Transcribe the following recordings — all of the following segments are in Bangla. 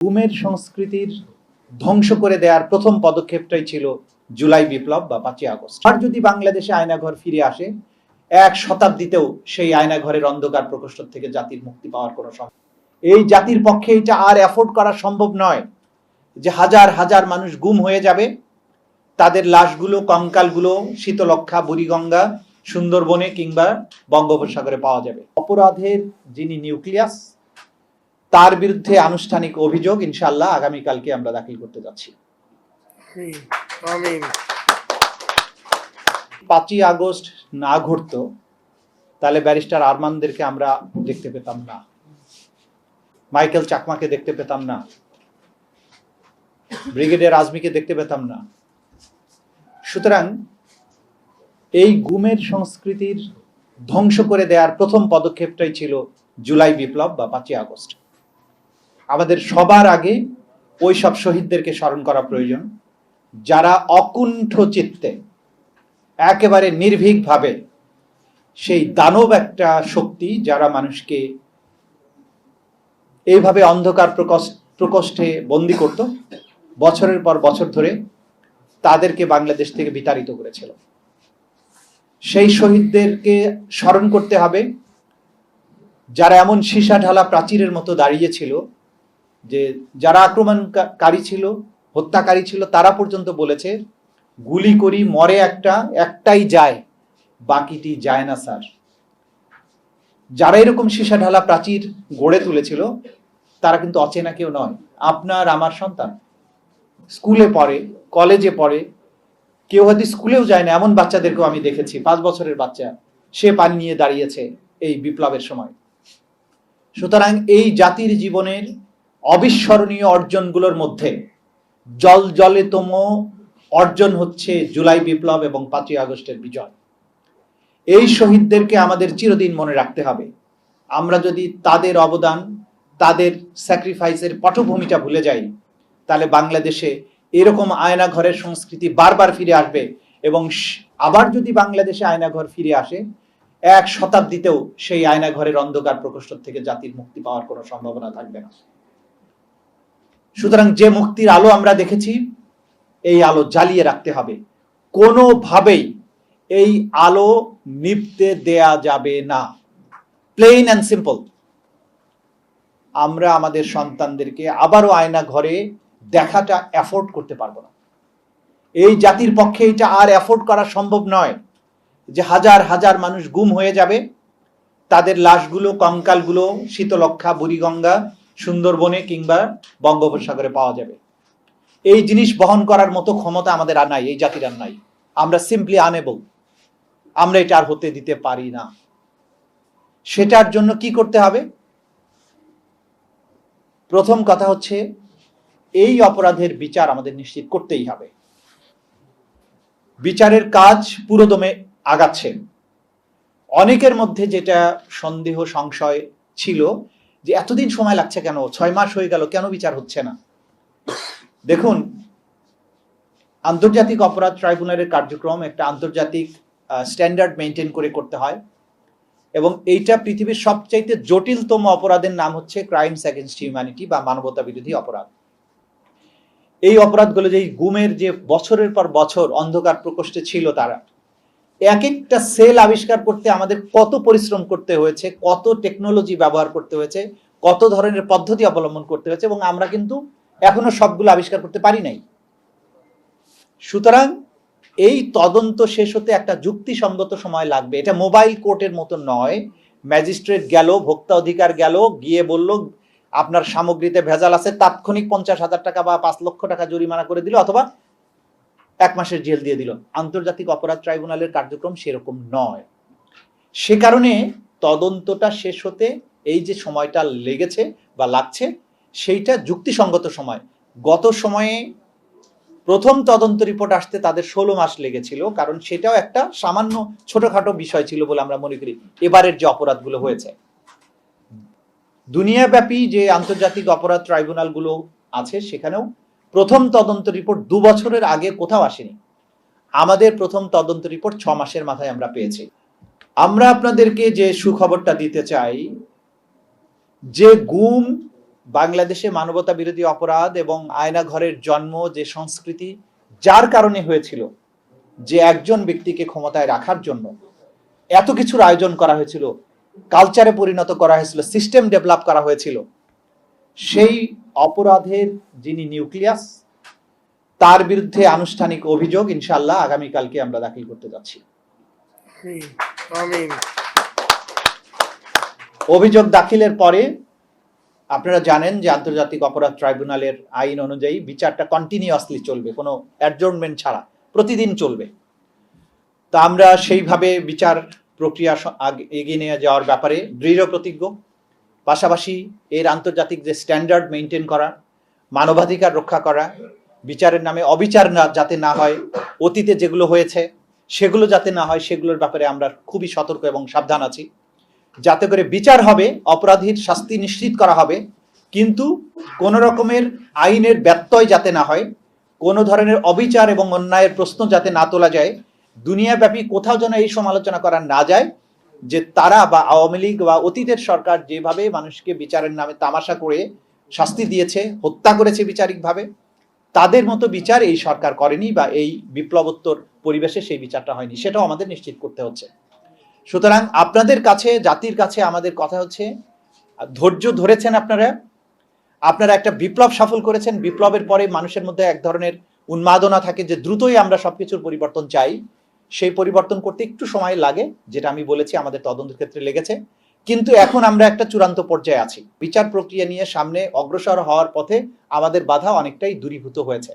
গুমের সংস্কৃতির ধ্বংস করে দেওয়ার প্রথম পদক্ষেপটাই ছিল জুলাই বিপ্লব বা 5ই আগস্ট। আর যদি বাংলাদেশে আয়নাঘর ফিরে আসে, এক শতাব্দীতেও সেই আয়নাঘরের অন্ধকার প্রকোষ্ঠ থেকে জাতির মুক্তি পাওয়ার কোনো সম্ভব। এই জাতির পক্ষে এটা আর অ্যাফোর্ড করা সম্ভব নয় যে হাজার হাজার মানুষ গুম হয়ে যাবে, তাদের লাশগুলো, কঙ্কালগুলো শীতলক্ষা, বুড়িগঙ্গা, সুন্দরবনে কিংবা বঙ্গোপসাগরে পাওয়া যাবে। অপরাধের যিনি নিউক্লিয়াস, তার বিরুদ্ধে আনুষ্ঠানিক অভিযোগ ইনশাআল্লাহ আগামীকালকে আমরা দাখিল করতে যাচ্ছি। 5ই আগস্ট না ঘটতো তাহলে ব্যারিস্টার আরমানদেরকে আমরা দেখতে পেতাম না, মাইকেল চাকমাকে দেখতে পেতাম না, ব্রিগেডিয়ার আজমিকে দেখতে পেতাম না। সুতরাং এই গুমের সংস্কৃতির ধ্বংস করে দেওয়ার প্রথম পদক্ষেপটাই ছিল জুলাই বিপ্লব বা 5ই আগস্ট। আমাদের সবার আগে ওই সব শহীদদেরকে স্মরণ করা প্রয়োজন, যারা অকুণ্ঠ চিত্তে একেবারে নির্ভীকভাবে সেই দানব একটা শক্তি যারা মানুষকে এইভাবে অন্ধকার প্রকোষ্ঠে বন্দী করত বছরের পর বছর ধরে, তাদেরকে বাংলাদেশ থেকে বিতাড়িত করেছিল। সেই শহীদদেরকে স্মরণ করতে হবে, যারা এমন সীসা ঢালা প্রাচীরের মতো দাঁড়িয়েছিল যে যারা আক্রমণকারী ছিল, হত্যাকারী ছিল, তারা পর্যন্ত বলেছে গুলি করি, মরে একটাই যায়, বাকিটি যায় না স্যার। যারা এরকম সীসা ঢালা প্রাচীর গড়ে তুলেছিল তারা কিন্তু অচেনা কেউ নয়। আপনার আমার সন্তান স্কুলে পড়ে, কলেজে পড়ে, কেউ হয়তো স্কুলেও যায় না, এমন বাচ্চাদেরকেও আমি দেখেছি। 5 বছরের বাচ্চা, সে পানি নিয়ে দাঁড়িয়েছে এই বিপ্লবের সময়। সুতরাং এই জাতির জীবনের অবিস্মরণীয় অর্জনগুলোর মধ্যে জলজলেতম অর্জন হচ্ছে জুলাই বিপ্লব এবং 5ই আগস্টের বিজয়। এই শহীদদেরকে আমাদের চিরদিন মনে রাখতে হবে। আমরা যদি তাদের অবদান, তাদের স্যাক্রিফাইসের পটভূমিটা ভুলে যাই, তাহলে বাংলাদেশে এরকম আয়নাঘরের সংস্কৃতি বারবার ফিরে আসবে। এবং আবার যদি বাংলাদেশে আয়নাঘর ফিরে আসে, এক শতাব্দীতেও সেই আয়নাঘরের অন্ধকার প্রকোষ্ঠ থেকে জাতির মুক্তি পাওয়ার কোনো সম্ভাবনা থাকবে না। সুতরাং যে মুক্তির আলো আমরা দেখেছি, এই আলো জ্বালিয়ে রাখতে হবে। কোনোভাবেই এই আলো নিভতে দেয়া যাবে না। Plain and simple. আমরা আমাদের সন্তানদেরকে আবারও আয়না ঘরে দেখাটা অ্যাফোর্ড করতে পারবো না। এই জাতির পক্ষে এটা আর অ্যাফোর্ড করা সম্ভব নয় যে হাজার হাজার মানুষ গুম হয়ে যাবে, তাদের লাশগুলো, কঙ্কালগুলো শীতলক্ষা, বুড়িগঙ্গা, সুন্দরবনে কিংবা বঙ্গোপসাগরে পাওয়া যাবে। এই জিনিস বহন করার মতো ক্ষমতা আমাদের আর নাই, এই জাতির আর নাই। আমরা সিম্পলি আনএবল। আমরা এটা আর হতে দিতে পারি না। সেটার জন্য কি করতে হবে? প্রথম কথা হচ্ছে, এই অপরাধের বিচার আমাদের নিশ্চিত করতেই হবে। বিচারের কাজ পুরোদমে আগাচ্ছে। অনেকের মধ্যে যেটা সন্দেহ, সংশয় ছিল যে এতদিন সময় লাগছে কেন, 6 মাস হয়ে গেল, কেন বিচার হচ্ছে না? দেখুন, আন্তর্জাতিক অপরাধ ট্রাইব্যুনালের কার্যক্রম একটা আন্তর্জাতিক স্ট্যান্ডার্ড মেনটেন করে করতে হয়, এবং এইটা পৃথিবীর সবচাইতে জটিলতম অপরাধের নাম হচ্ছে ক্রাইমস এগেইনস্ট হিউম্যানিটি বা মানবতা বিরোধী অপরাধ। এই অপরাধগুলো, যে গুমের যে বছরের পর বছর অন্ধকার প্রকোষ্ঠে ছিল, তারা এক একটা সেল আবিষ্কার করতে আমাদের কত পরিশ্রম করতে হয়েছে, কত টেকনোলজি ব্যবহার করতে হয়েছে, কত ধরনের পদ্ধতি অবলম্বন করতে হয়েছে, এবং আমরা কিন্তু এখনো সবগুলো আবিষ্কার করতে পারি নাই। সুতরাং এই তদন্ত শেষ হতে একটা যুক্তিসঙ্গত সময় লাগবে। এটা মোবাইল কোর্টের মতো নয়, ম্যাজিস্ট্রেট গেল, ভোক্তা অধিকার গেল, গিয়ে বলল আপনার সামগ্রীতে ভেজাল আছে, তাৎক্ষণিক 50,000 টাকা বা 5 লক্ষ টাকা জরিমানা করে দিল, অথবা 1 মাসের জেল দিয়ে দিল। আন্তর্জাতিক অপরাধ ট্রাইব্যুনালের কার্যক্রম সেরকম নয়। সে কারণে তদন্তটা শেষ হতে এই যে সময়টা লেগেছে বা লাগছে, সেইটা যুক্তিসঙ্গত সময়। গত সময়ে প্রথম তদন্ত রিপোর্ট আসতে তাদের 16 মাস লেগেছিল, কারণ সেটাও একটা সামান্য ছোটখাটো বিষয় ছিল বলে আমরা মনে করি। এবারের যে অপরাধগুলো হয়েছে, দুনিয়াব্যাপী যে আন্তর্জাতিক অপরাধ ট্রাইব্যুনালগুলো আছে, সেখানেও প্রথম তদন্ত রিপোর্ট 2 বছরের আগে কোথাও আসেনি। আমাদের প্রথম তদন্ত রিপোর্ট 6 মাসের মাথায় আমরা পেয়েছি। আমরা আপনাদেরকে যে সুখবরটা দিতে চাই, যে গুম, বাংলাদেশে মানবতা বিরোধী অপরাধ এবং আয়না ঘরের জন্ম যে সংস্কৃতি যার কারণে হয়েছিল, যে একজন ব্যক্তিকে ক্ষমতায় রাখার জন্য এত কিছুর আয়োজন করা হয়েছিল, কালচারে পরিণত করা হয়েছিল, সিস্টেম ডেভেলপ করা হয়েছিল, সেই অপরাধের যিনি নিউক্লিয়াস, তার বিরুদ্ধে আনুষ্ঠানিক অভিযোগ ইনশাআল্লাহ আগামীকালকে আমরা দাখিল করতে যাচ্ছি। অভিযোগ দাখিলের পরে আপনারা জানেন যে আন্তর্জাতিক অপরাধ ট্রাইব্যুনালের আইন অনুযায়ী বিচারটা কন্টিনিউয়াসলি চলবে, কোনো অ্যাডজর্নমেন্ট ছাড়া প্রতিদিন চলবে। তো আমরা সেইভাবে বিচার প্রক্রিয়া এগিয়ে নিয়ে যাওয়ার ব্যাপারে দৃঢ় প্রতিজ্ঞ। পাশাপাশি এর আন্তর্জাতিক যে স্ট্যান্ডার্ড মেনটেন করা, মানবাধিকার রক্ষা করা, বিচারের নামে অবিচার যাতে না হয়, অতীতে যেগুলো হয়েছে সেগুলো যাতে না হয়, সেগুলোর ব্যাপারে আমরা খুবই সতর্ক এবং সাবধান আছি, যাতে করে বিচার হবে, অপরাধীর শাস্তি নিশ্চিত করা হবে, কিন্তু কোন রকমের আইনের ব্যত্যয় যাতে না হয়, কোনো ধরনের অবিচার এবং অন্যায়ের প্রশ্ন যাতে না তোলা যায়, দুনিয়াব্যাপী কোথাও যেন এই সমালোচনা করা না যায় যে তারা বা আওয়ামী লীগ বা অতীতের সরকার যেভাবে মানুষকে বিচারের নামে তামাশা করে শাস্তি দিয়েছে, হত্যা করেছে বিচারিকভাবে, তাদের মতো বিচার এই সরকার করেনি বা এই বিপ্লবোত্তর পরিবেশে সেই বিচারটা হয়নি, সেটাও আমাদের নিশ্চিত করতে হচ্ছে। সুতরাং আপনাদের কাছে, জাতির কাছে আমাদের কথা হচ্ছে, ধৈর্য ধরেছেন আপনারা একটা বিপ্লব সফল করেছেন। বিপ্লবের পরে মানুষের মধ্যে এক ধরনের উন্মাদনা থাকে যে দ্রুতই আমরা সবকিছুর পরিবর্তন চাই। সেই পরিবর্তন করতে একটু সময় লাগে, যেটা আমি বলেছি আমাদের তদন্তের ক্ষেত্রে লেগেছে, কিন্তু এখন আমরা একটা চূড়ান্ত পর্যায়ে আছি। বিচার প্রক্রিয়া নিয়ে সামনে অগ্রসর হওয়ার পথে আমাদের বাধা অনেকটাই দূরীভূত হয়েছে।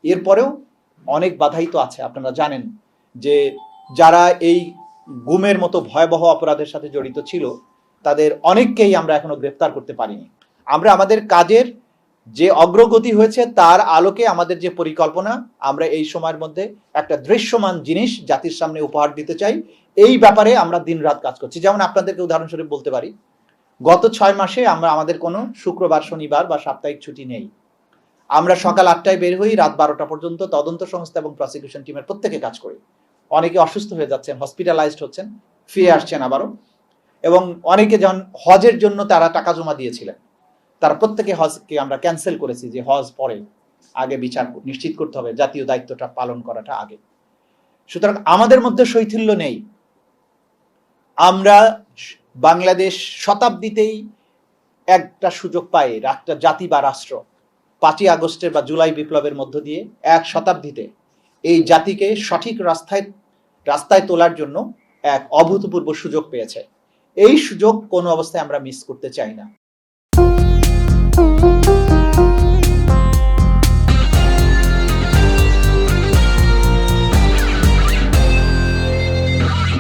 এরপরেও অনেক বাধাই তো আছে। আপনারা জানেন যে যারা এই গুমের মতো ভয়াবহ অপরাধের সাথে জড়িত ছিল, তাদের অনেককেই আমরা এখনো গ্রেফতার করতে পারিনি। আমরা আমাদের কাজের যে অগ্রগতি হয়েছে তার আলোকে আমাদের যে পরিকল্পনা, আমরা এই সময়ের মধ্যে একটা দৃশ্যমান জিনিস জাতির সামনে উপহার দিতে চাই। এই ব্যাপারে আমরা দিনরাত কাজ করছি। যেমন আপনাদেরকে উদাহরণস্বরূপ বলতে পারি, গত 6 মাসে আমাদের কোনো শুক্রবার, শনিবার বা সাপ্তাহিক ছুটি নেই। আমরা সকাল 8টায় বের হই, রাত 12টা পর্যন্ত তদন্ত সংস্থা এবং প্রসিকিউশন টিমের প্রত্যেকে কাজ করি। অনেকে অসুস্থ হয়ে যাচ্ছেন, হসপিটালাইজড হচ্ছেন, ফিরে আসছেন আবারও, এবং অনেকে যখন হজের জন্য তারা টাকা জমা দিয়েছিলেন, তারা প্রত্যেকে হজকে আমরা ক্যান্সেল করেছি, যে হজ পরে, আগে বিচার নিশ্চিত করতে হবে, জাতীয় দায়িত্বটা পালন করাটা আগে। সুতরাং আমাদের মধ্যে শৈথিল্য নেই। আমরা বাংলাদেশ শতাব্দীতেই একটা সুযোগ পাই, একটা জাতি বা রাষ্ট্র 5ই আগস্টের বা জুলাই বিপ্লবের মধ্য দিয়ে এক শতাব্দীতে এই জাতিকে সঠিক রাস্তায় তোলার জন্য এক অভূতপূর্ব সুযোগ পেয়েছে। এই সুযোগ কোনো অবস্থায় আমরা মিস করতে চাই না।